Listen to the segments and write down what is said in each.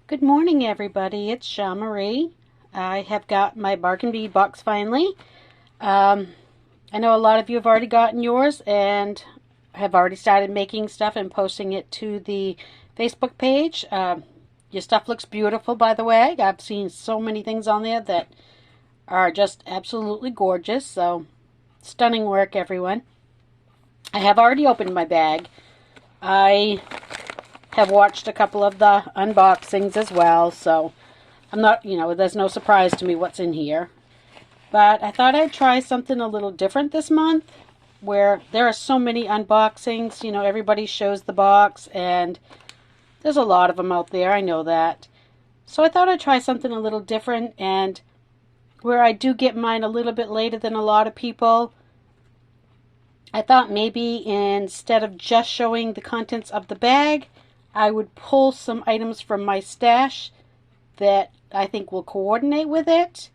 Good morning, everybody. It's Jean Marie. I have got my bargain bead box finally. I know a lot of you have already gotten yours and have already started making stuff and posting it to the Facebook page. Your stuff looks beautiful, by the way. I've seen so many things on there that are just absolutely gorgeous. So, stunning work, everyone. I have already opened my bag. I have watched a couple of the unboxings as well, so I'm not, there's no surprise to me what's in here. But I thought I'd try something a little different this month, where there are so many unboxings. Everybody shows the box, and there's a lot of them out there, I know that. So I thought I'd try something a little different, and where I do get mine a little bit later than a lot of people, I thought maybe instead of just showing the contents of the bag, I would pull some items from my stash that I think will coordinate with it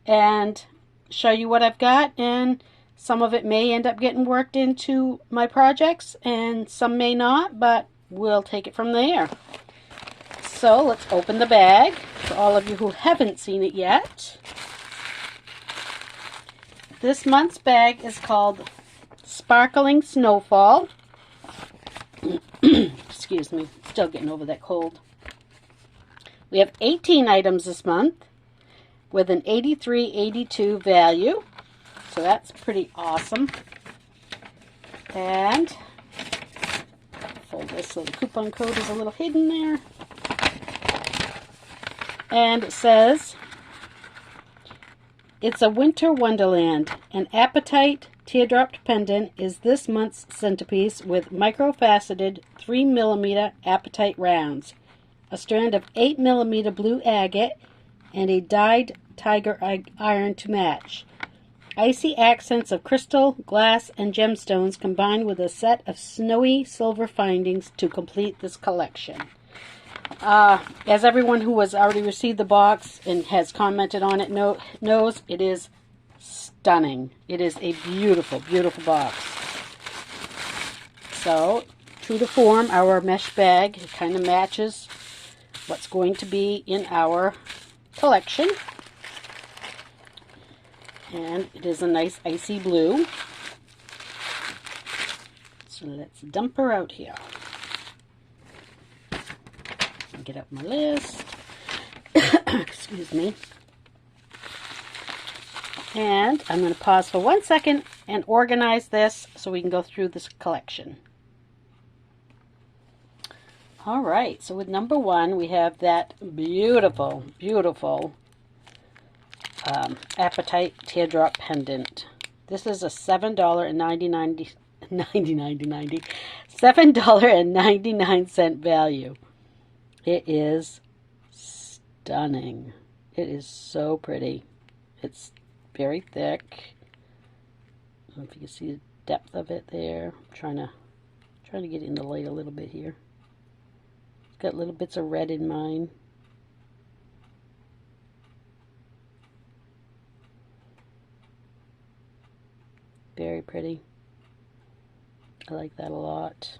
and show you what I've got, and some of it may end up getting worked into my projects and some may not, but we'll take it from there. So let's open the bag for all of you who haven't seen it yet. This month's bag is called Sparkling Snowfall. Excuse me, still getting over that cold. We have 18 items this month with an 83.82 value, so that's pretty awesome. And fold this so the coupon code is a little hidden there. And it says, "It's a winter wonderland. An apatite teardropped pendant is this month's centerpiece with micro-faceted 3mm apatite rounds, a strand of 8mm blue agate, and a dyed tiger iron to match. Icy accents of crystal, glass, and gemstones combined with a set of snowy silver findings to complete this collection." As everyone who has already received the box and has commented on it knows, it is stunning. It is a beautiful, beautiful box. So, true to form, our mesh bag kind of matches what's going to be in our collection. And it is a nice icy blue. So let's dump her out here. Get up my list. Excuse me. And I'm going to pause for 1 second and organize this so we can go through this collection. All right, so with number one, we have that beautiful, beautiful apatite teardrop pendant. This is a $7.99 value. It is stunning. It is so pretty. It's very thick. I don't know if you can see the depth of it there. I'm trying to get in the light a little bit here. It's got little bits of red in mine. Very pretty. I like that a lot.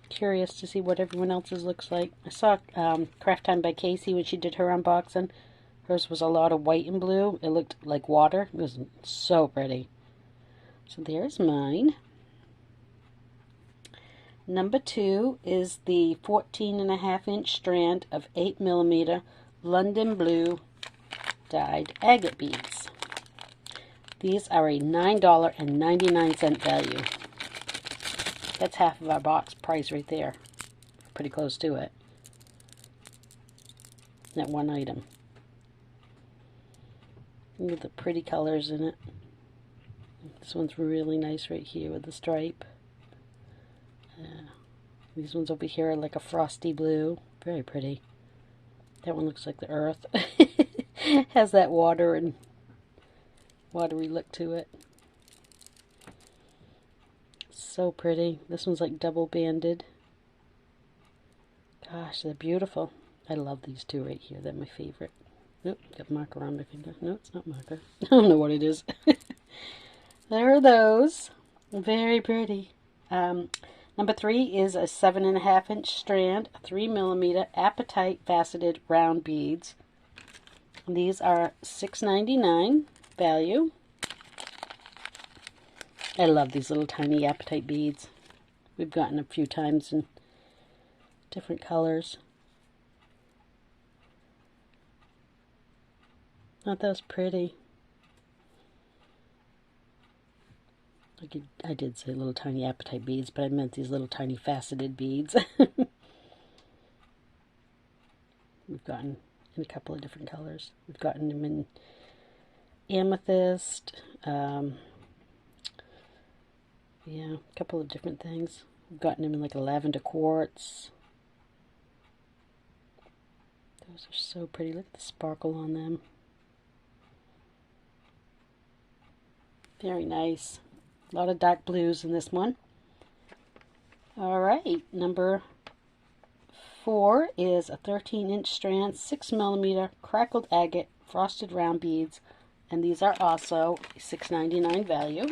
Curious to see what everyone else's looks like. I saw Craft Time by Casey when she did her unboxing. Hers was a lot of white and blue. It looked like water. It was so pretty. So there's mine. Number two is the 14.5-inch strand of 8mm London Blue dyed agate beads. These are a $9.99 value. That's half of our box price right there. Pretty close to it. That one item. Look at the pretty colors in it. This one's really nice right here with the stripe. These ones over here are like a frosty blue. Very pretty. That one looks like the earth. Has that water and watery look to it. So pretty. This one's like double banded. Gosh, they're beautiful. I love these two right here. They're my favorite. Nope, got marker on my finger. No, it's not marker. I don't know what it is. There are those. Very pretty. Number 3 is a 7.5-inch strand, 3mm apatite faceted round beads. These are $6.99 value. I love these little tiny apatite beads. We've gotten a few times in different colors. Aren't those pretty? I did say little tiny apatite beads, but I meant these little tiny faceted beads. We've gotten in a couple of different colors. We've gotten them in amethyst, yeah, a couple of different things. We've gotten them in like a lavender quartz. Those are so pretty. Look at the sparkle on them. Very nice. A lot of dark blues in this one. Alright, number 4 is a 13-inch strand, 6mm crackled agate frosted round beads, and these are also $6.99 value.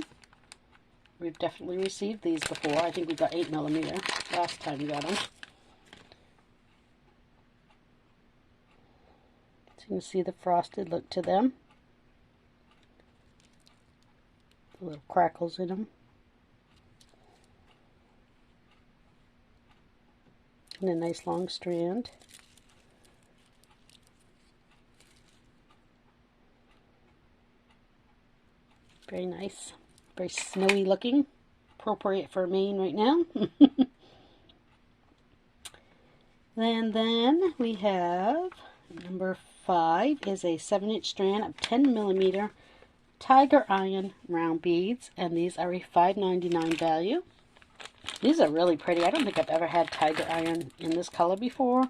We've definitely received these before. I think we got 8mm last time we got them. So you can see the frosted look to them. The little crackles in them. And a nice long strand. Very nice. Very snowy looking. Appropriate for Maine right now. Then we have number 5 is a 7-inch strand of 10mm tiger iron round beads, and these are a $5.99 value. These are really pretty. I don't think I've ever had tiger iron in this color before.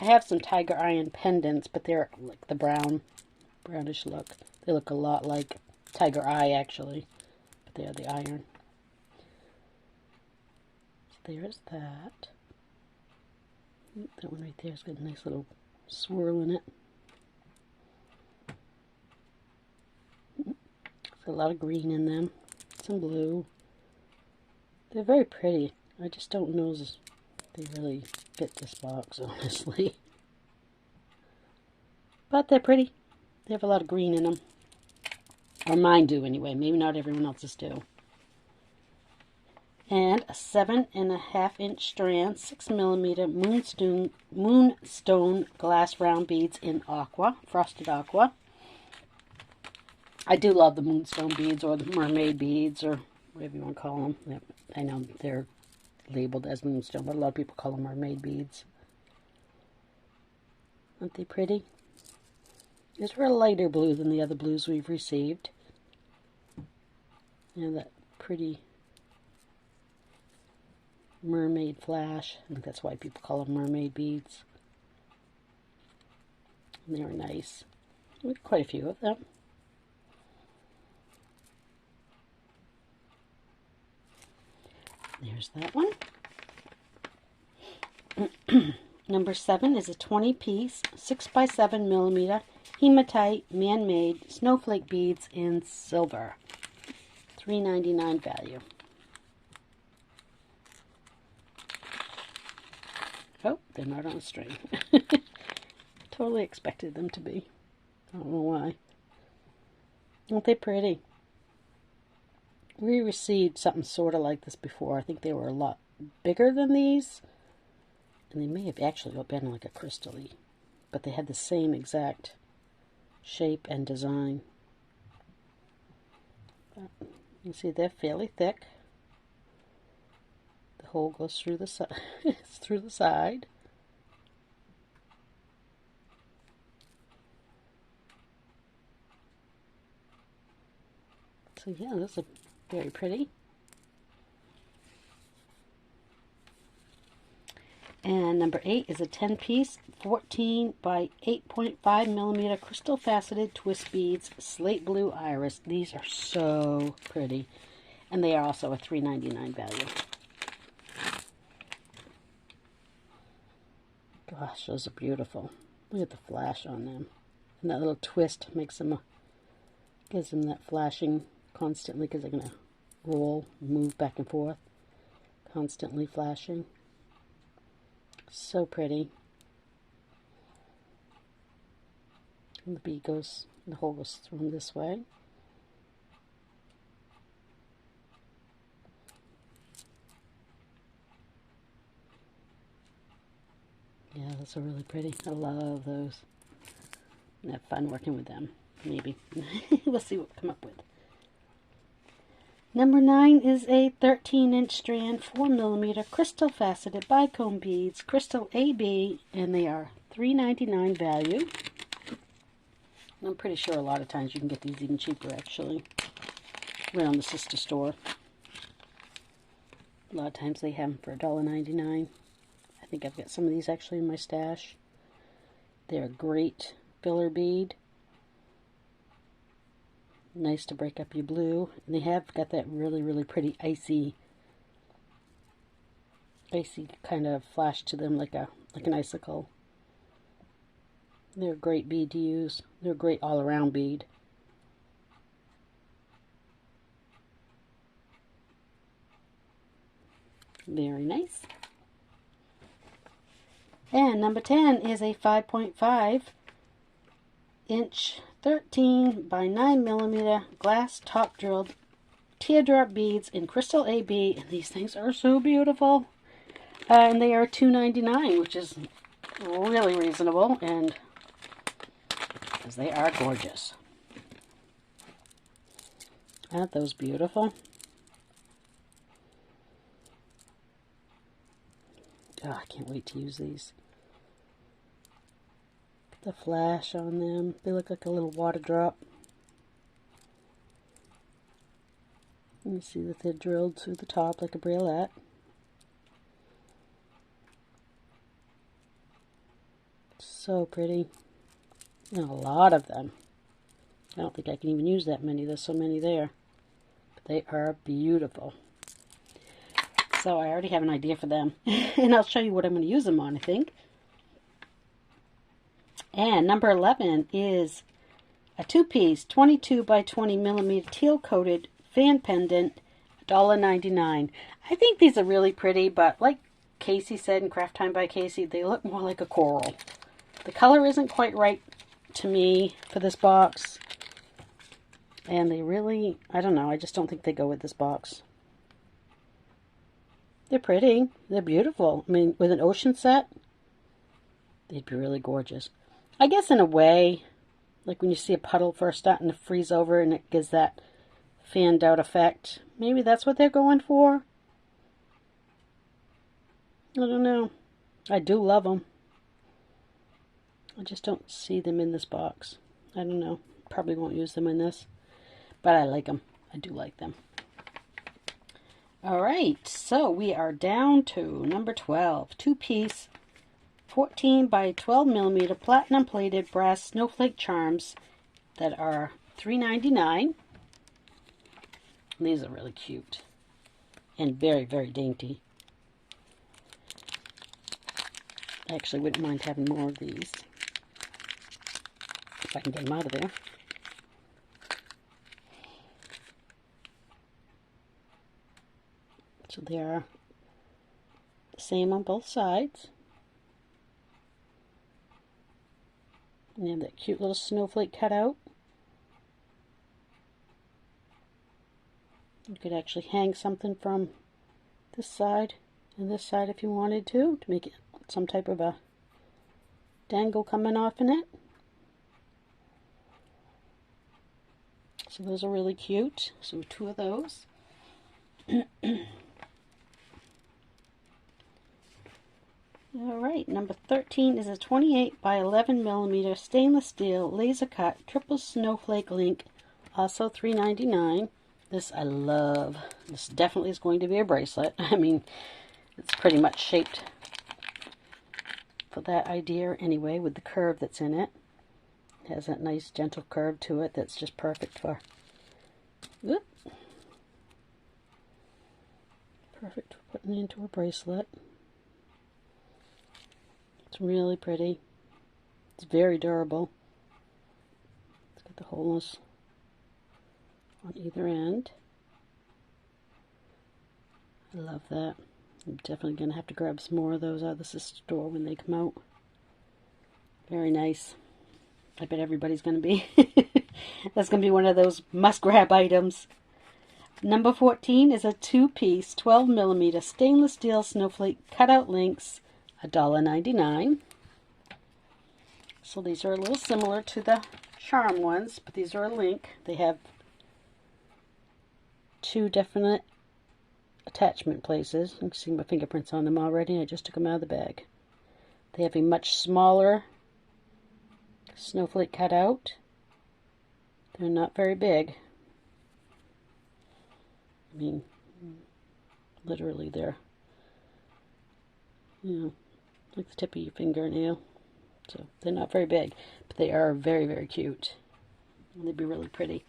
I have some tiger iron pendants, but they're like the brownish look. They look a lot like tiger eye actually, but they are the iron. So there's that. That one right there's got a nice little swirl in it. A lot of green in them, some blue. They're very pretty. I just don't know if they really fit this box, honestly. But they're pretty. They have a lot of green in them. Or mine do anyway. Maybe not everyone else's do. And a 7.5-inch strand, 6mm moonstone glass round beads in aqua, frosted aqua. I do love the moonstone beads or the mermaid beads or whatever you want to call them. Yep, I know they're labeled as moonstone, but a lot of people call them mermaid beads. Aren't they pretty? These were a lighter blue than the other blues we've received. You know, that pretty mermaid flash. I think that's why people call them mermaid beads. And they were nice. We had quite a few of them. There's that one. Number 7 is a 20-piece 6x7mm hematite man-made snowflake beads in silver. $3.99 value. Oh, they're not on a string. Totally expected them to be. I don't know why. Aren't they pretty? We received something sort of like this before. I think they were a lot bigger than these. And they may have actually been like a crystal-y. But they had the same exact shape and design. But you see they're fairly thick. The hole goes through the side. It's through the side. So yeah, those are very pretty. And number 8 is a 10-piece 14 by 8.5mm crystal faceted twist beads, slate blue iris. These are so pretty. And they are also a $3.99 value. Gosh, those are beautiful. Look at the flash on them. And that little twist makes them, gives them that flashing constantly because they're going to roll, move back and forth. constantly flashing. So pretty. And the bead goes, the hole goes through this way. Yeah, those are really pretty. I love those. I have fun working with them. Maybe. We'll see what we come up with. Number 9 is a 13-inch strand, 4mm crystal faceted bicone beads, crystal AB, and they are $3.99 value. And I'm pretty sure a lot of times you can get these even cheaper, actually, around the sister store. A lot of times they have them for $1.99. I think I've got some of these actually in my stash. They're a great filler bead. Nice to break up your blue. And they have got that really, really pretty icy kind of flash to them, like an icicle. They're a great bead to use. They're a great all-around bead. Very nice. And number 10 is a 5.5 inch 13 by 9mm glass top drilled teardrop beads in crystal AB, and these things are so beautiful. And they are $2.99, which is really reasonable, and because they are gorgeous. Aren't those beautiful? Oh, I can't wait to use these. The flash on them. They look like a little water drop. You see that they're drilled through the top like a bralette. So pretty. And a lot of them. I don't think I can even use that many. There's so many there. But they are beautiful. So I already have an idea for them. And I'll show you what I'm going to use them on, I think. And number 11 is a two-piece 22 by 20mm teal-coated fan pendant, $1.99. I think these are really pretty, but like Casey said in Craft Time by Casey, they look more like a coral. The color isn't quite right to me for this box. And they really, I don't know, I just don't think they go with this box. They're pretty. They're beautiful. I mean, with an ocean set, they'd be really gorgeous. I guess in a way, like when you see a puddle first starting to freeze over and it gives that fanned out effect. Maybe that's what they're going for. I don't know. I do love them. I just don't see them in this box. I don't know. Probably won't use them in this. But I like them. I do like them. Alright, so we are down to number 12. Two-piece 14 by 12mm platinum plated brass snowflake charms that are $3.99. These are really cute and very, very dainty. I actually wouldn't mind having more of these if I can get them out of there. So they are the same on both sides. And they have that cute little snowflake cut out. You could actually hang something from this side and this side if you wanted to make it some type of a dangle coming off in it. So those are really cute. So 2 of those. Alright, number 13 is a 28 by 11mm stainless steel laser cut triple snowflake link, also $3.99. This I love. This definitely is going to be a bracelet. I mean, it's pretty much shaped for that idea anyway, with the curve that's in it. It has that nice gentle curve to it that's just perfect for, perfect for putting into a bracelet. It's really pretty. It's very durable. It's got the holes on either end. I love that. I'm definitely going to have to grab some more of those out of the store when they come out. Very nice. I bet everybody's going to be. That's going to be one of those must-grab items. Number 14 is a 2-piece 12mm stainless steel snowflake cutout links, $1.99. So these are a little similar to the charm ones, but these are a link. They have 2 definite attachment places. You can see my fingerprints on them already. I just took them out of the bag. They have a much smaller snowflake cutout. They're not very big. I mean, literally they're, like the tip of your fingernail. So they're not very big, but they are very, very cute. They'd be really pretty.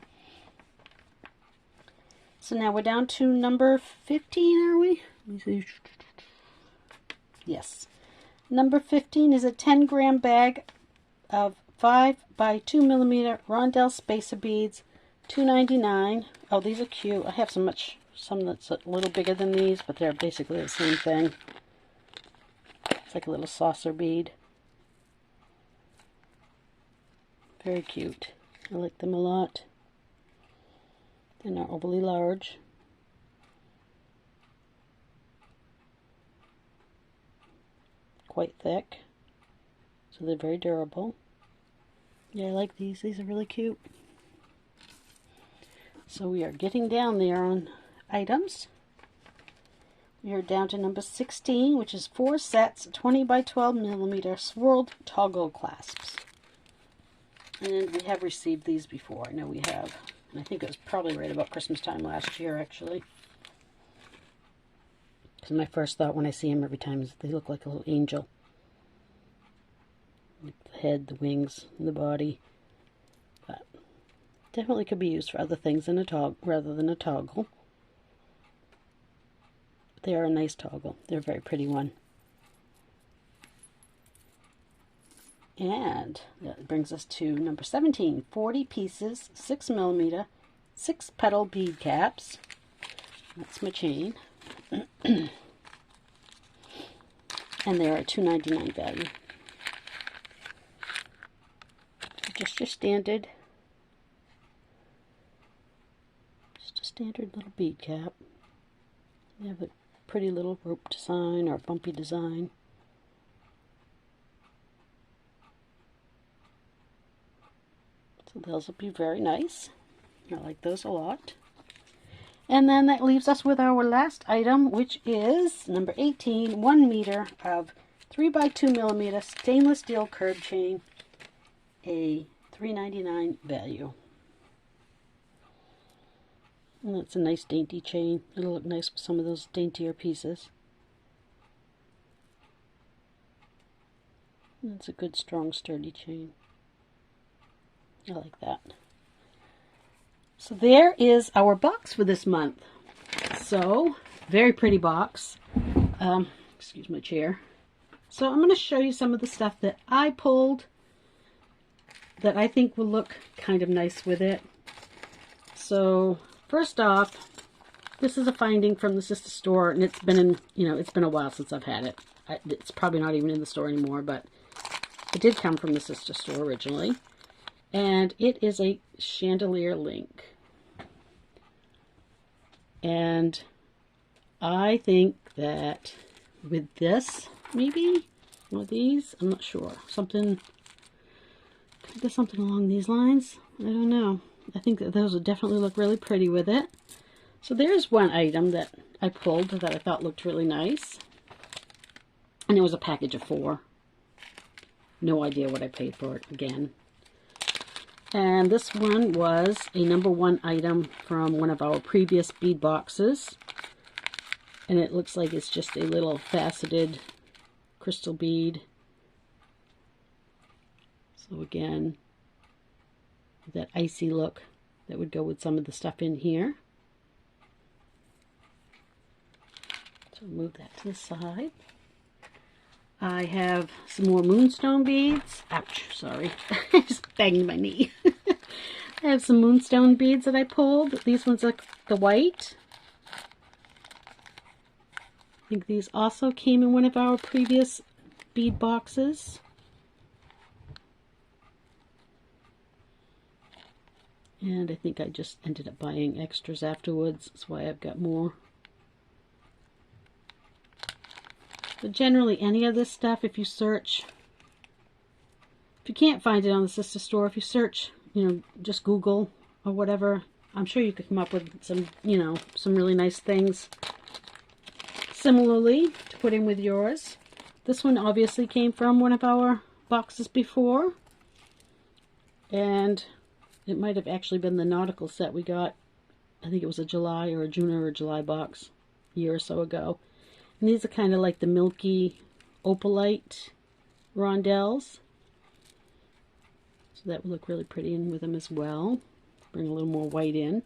So now we're down to number 15, are we? Let me see. Yes. Number 15 is a 10-gram bag of 5 by 2mm rondelle spacer beads, $2.99. Oh, these are cute. I have some that's a little bigger than these, but they're basically the same thing. It's like a little saucer bead. Very cute. I like them a lot. They're not overly large. Quite thick. So they're very durable. Yeah, I like these. These are really cute. So we are getting down there on items. We are down to number 16, which is 4 sets, 20 by 12mm swirled toggle clasps. And we have received these before. I know we have. And I think it was probably right about Christmas time last year, actually. Because my first thought when I see them every time is they look like a little angel. Like the head, the wings, and the body. But definitely could be used for other things than a toggle, rather than a toggle. But they are a nice toggle. They're a very pretty one. And that brings us to number 17, 40 pieces, 6mm, 6-petal bead caps. That's my chain. And they're a $2.99 value. Just a standard little bead cap. They have a pretty little rope design or bumpy design. So those will be very nice. I like those a lot. And then that leaves us with our last item, which is number 18, 1 meter of 3 by 2mm stainless steel curb chain, a $3.99 value. And that's a nice dainty chain. It'll look nice with some of those daintier pieces. And it's a good, strong, sturdy chain. I like that. So there is our box for this month. So, very pretty box. Excuse my chair. So I'm going to show you some of the stuff that I pulled that I think will look kind of nice with it. So, first off, this is a finding from the sister store, and it's been in, it's been a while since I've had it. It's probably not even in the store anymore, but it did come from the sister store originally. And it is a chandelier link. And I think that with this, maybe, one of these, I'm not sure. Something along these lines. I don't know. I think that those would definitely look really pretty with it. So there's one item that I pulled that I thought looked really nice. And it was a package of 4. No idea what I paid for it again. And this one was a number 1 item from one of our previous bead boxes. And it looks like it's just a little faceted crystal bead. So again, that icy look that would go with some of the stuff in here. So move that to the side. I have some more moonstone beads. Ouch, sorry. I just banged my knee. I have some moonstone beads that I pulled. These ones are the white. think these also came in one of our previous bead boxes. And I think I just ended up buying extras afterwards. That's why I've got more. But generally, any of this stuff, if you search, if you can't find it on the sister store, if you search, you know, just Google or whatever, I'm sure you could come up with some, you know, some really nice things similarly to put in with yours. This one obviously came from one of our boxes before. And it might have actually been the nautical set we got. I think it was a July or a June or a July box a year or so ago. And these are kind of like the milky opalite rondelles. So that would look really pretty in with them as well. Bring a little more white in.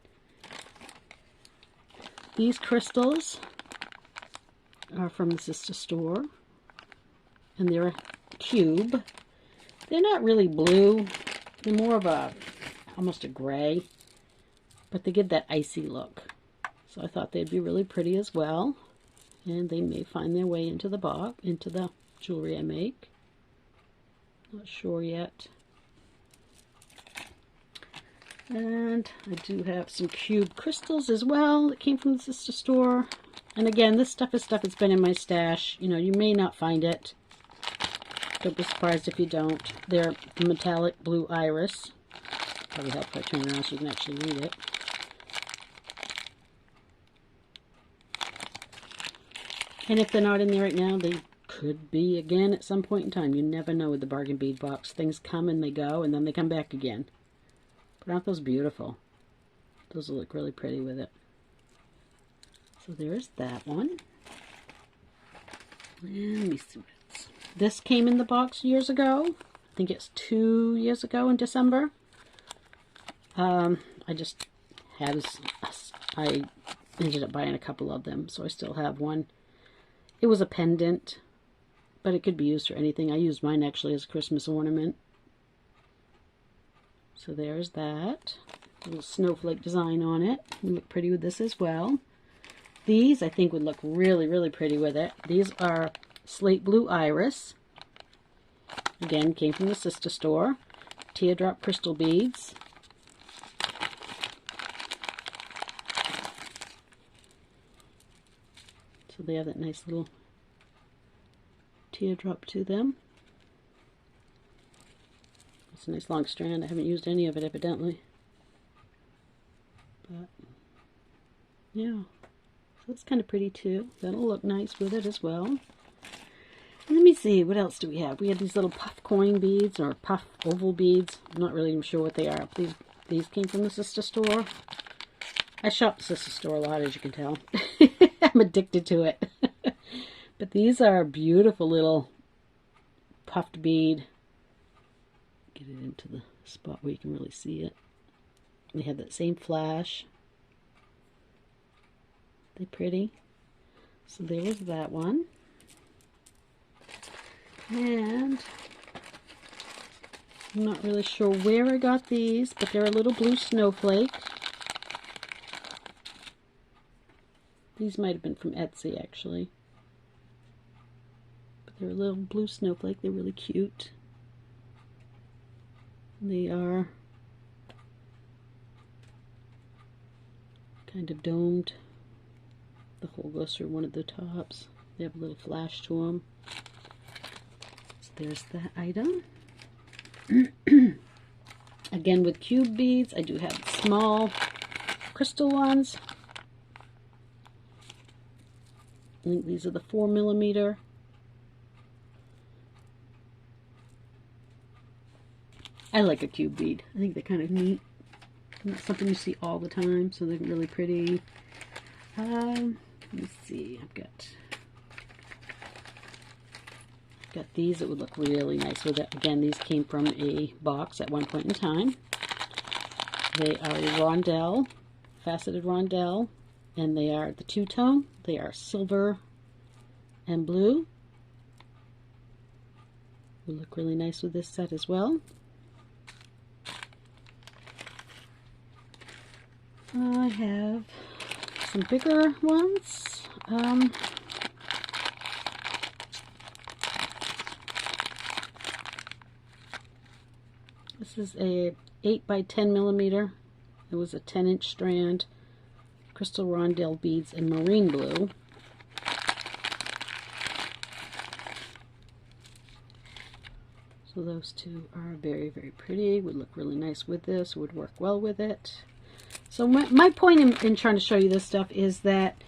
These crystals are from the sister store. And they're a cube. They're not really blue. They're more of a almost a gray, but they give that icy look. So I thought they'd be really pretty as well, and they may find their way into the box, into the jewelry I make. Not sure yet. And I do have some cube crystals as well that came from the sister store. And again, this stuff is stuff that's been in my stash. You know, you may not find it. Don't be surprised if you don't. They're metallic blue iris. Probably help if I turn around so you can actually read it. And if they're not in there right now, they could be again at some point in time. You never know with the bargain bead box. Things come and they go, and then they come back again. But aren't those beautiful? Those will look really pretty with it. So there's that one. And let me see what it's. This came in the box years ago. I think it's 2 years ago in December. I just had, I ended up buying a couple of them, so I still have one. It was a pendant, but it could be used for anything. I used mine actually as a Christmas ornament. So there's that. A little snowflake design on it. Would look pretty with this as well. These I think would look really, really pretty with it. These are slate blue iris. Again, came from the sister store. Teardrop crystal beads. So they have that nice little teardrop to them. It's a nice long strand. I haven't used any of it evidently. But yeah, so that's kind of pretty too. That'll look nice with it as well. And let me see, what else do we have? We have these little puff coin beads or puff oval beads. I'm not really even sure what they are. These came from the sister store. I shop the sister store a lot, as you can tell. I'm addicted to it. But these are beautiful little puffed bead. Get it into the spot where you can really see it. They have that same flash. They're pretty. So there was that one. And I'm not really sure where I got these, but they're a little blue snowflake. These might have been from Etsy, actually. But they're a little blue snowflake. They're really cute. They are kind of domed. The hole goes through one of the tops. They have a little flash to them. So there's that item. Again, with cube beads, I do have small crystal ones. I think these are the 4mm. I like a cube bead. I think they're kind of neat. Not something you see all the time, so they're really pretty. Let me see. I've got these that would look really nice with it. Again, these came from a box at one point in time. They are a rondelle, faceted rondelle, and they are the two-tone. They are silver and blue. Will look really nice with this set as well. I have some bigger ones. This is a 8 by 10 millimeter. It was a 10-inch strand. Crystal rondelle beads in marine blue. So those two are very, very pretty. Would look really nice with this. Would work well with it. So my point in trying to show you this stuff is that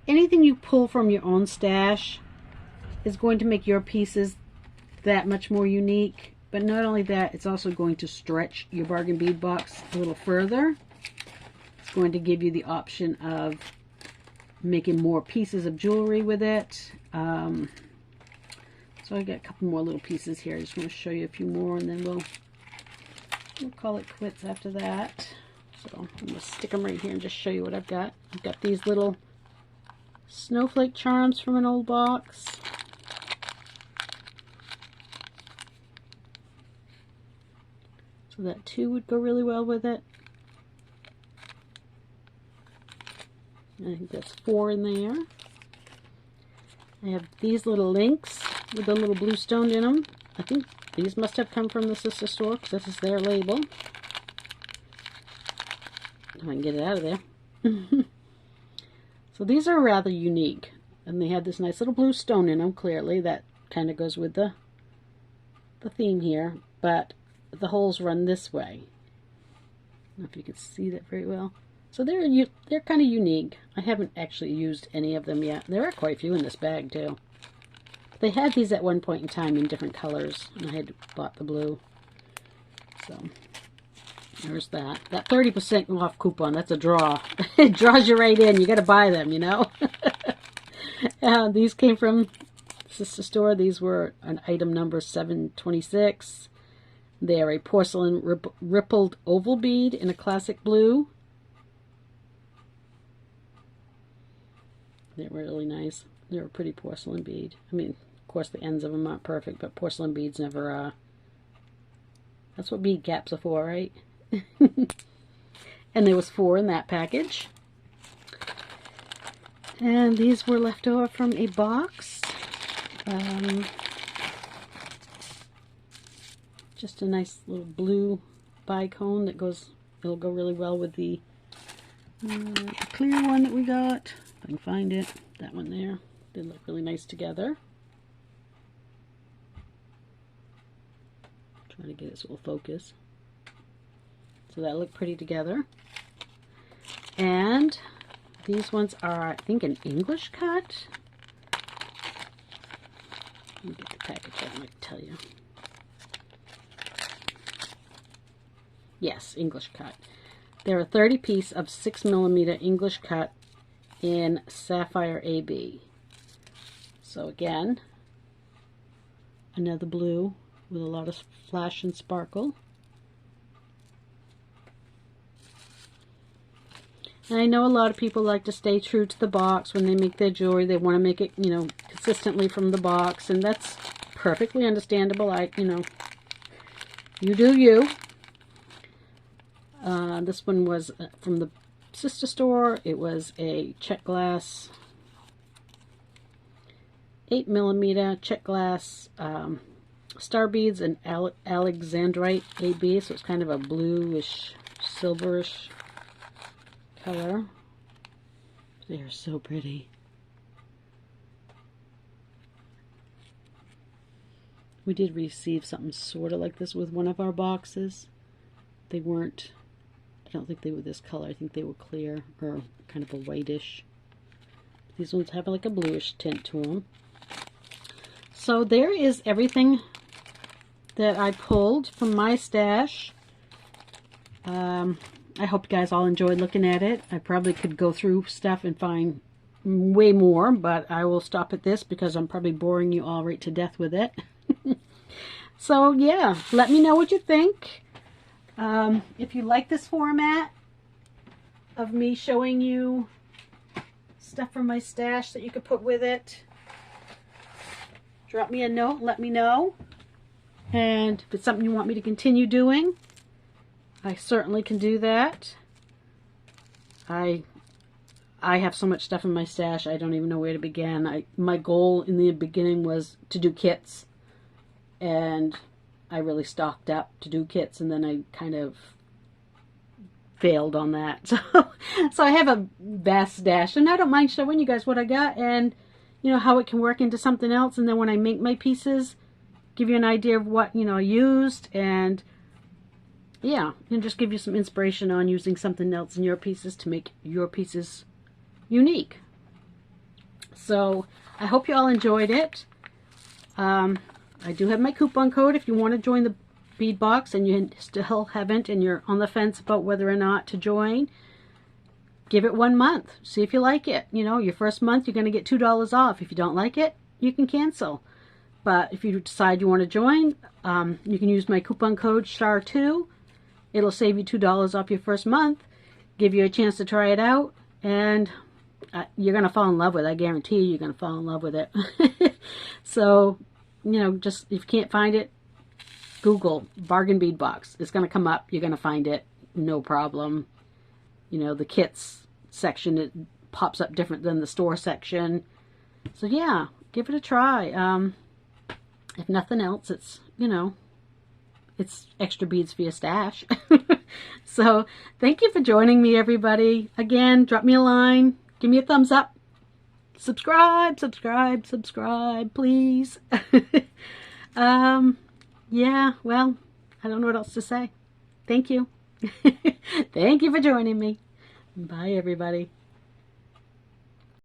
anything you pull from your own stash is going to make your pieces that much more unique. But not only that, it's also going to stretch your bargain bead box a little further. It's going to give you the option of making more pieces of jewelry with it. So I got a couple more little pieces here. I just want to show you a few more, and then we'll call it quits after that. So I'm going to stick them right here and just show you what I've got. I've got these little snowflake charms from an old box. So that 2 would go really well with it. I think that's 4 in there. I have these little links with a little blue stone in them. I think these must have come from the sister store because this is their label. If I can get it out of there. So these are rather unique. And they had this nice little blue stone in them, clearly. That kind of goes with the theme here. But the holes run this way. I don't know if you can see that very well. So they're kind of unique. I haven't actually used any of them yet. There are quite a few in this bag too. They had these at one point in time in different colors, and I had bought the blue. So there's that. That 30% off coupon, that's a draw. It draws you right in. You got to buy them, you know. These came from sister store. These were an item number 726. They're a porcelain rippled oval bead in a classic blue. They're really nice. They're a pretty porcelain bead. I mean, of course, the ends of them aren't perfect, but porcelain beads never are. That's what bead caps are for, right? And there was 4 in that package. And these were left over from a box. Just a nice little blue bicone that it'll go really well with the clear one that we got. If I can find it. That one there. They look really nice together. Trying to get its little focus. So that looked pretty together. And these ones are, I think, an English cut. Let me get the package out and I can tell you. Yes, English cut. They're a 30 piece of 6mm English cut in Sapphire AB. So again, another blue with a lot of flash and sparkle. And I know a lot of people like to stay true to the box when they make their jewelry. They want to make it, you know, consistently from the box, and that's perfectly understandable. You do you. This one was from the sister store. It was a check glass, 8mm check glass star beads and Alexandrite AB, so it's kind of a bluish, silverish color. They are so pretty. We did receive something sort of like this with one of our boxes. They weren't, I don't think they were this color. I think they were clear or kind of a whitish. These ones have like a bluish tint to them. So there is everything that I pulled from my stash. I hope you guys all enjoyed looking at it. I probably could go through stuff and find way more, but I will stop at this because I'm probably boring you all right to death with it. So yeah, let me know what you think. If you like this format of me showing you stuff from my stash that you could put with it, drop me a note, let me know. And if it's something you want me to continue doing, I certainly can do that. I have so much stuff in my stash, I don't even know where to begin. My goal in the beginning was to do kits, and I really stocked up to do kits, and then I kind of failed on that. So I have a vast stash, and I don't mind showing you guys what I got, and how it can work into something else. And then when I make my pieces, give you an idea of what I used, and yeah, and just give you some inspiration on using something else in your pieces to make your pieces unique. So I hope you all enjoyed it. I do have my coupon code if you want to join the bead box and you still haven't and you're on the fence about whether or not to join. Give it 1 month. See if you like it. Your first month you're going to get $2 off. If you don't like it, you can cancel. But if you decide you want to join, you can use my coupon code SHAR2. It'll save you $2 off your first month, give you a chance to try it out, and you're going to fall in love with it. I guarantee you're going to fall in love with it. So, just if you can't find it, Google Bargain Bead Box. It's going to come up. You're going to find it. No problem. The kits section, it pops up different than the store section. So, yeah, give it a try. If nothing else, it's, it's extra beads for your stash. So, thank you for joining me, everybody. Again, drop me a line. Give me a thumbs up. Subscribe, please. Yeah, well, I don't know what else to say. Thank you. Thank you for joining me. Bye, everybody.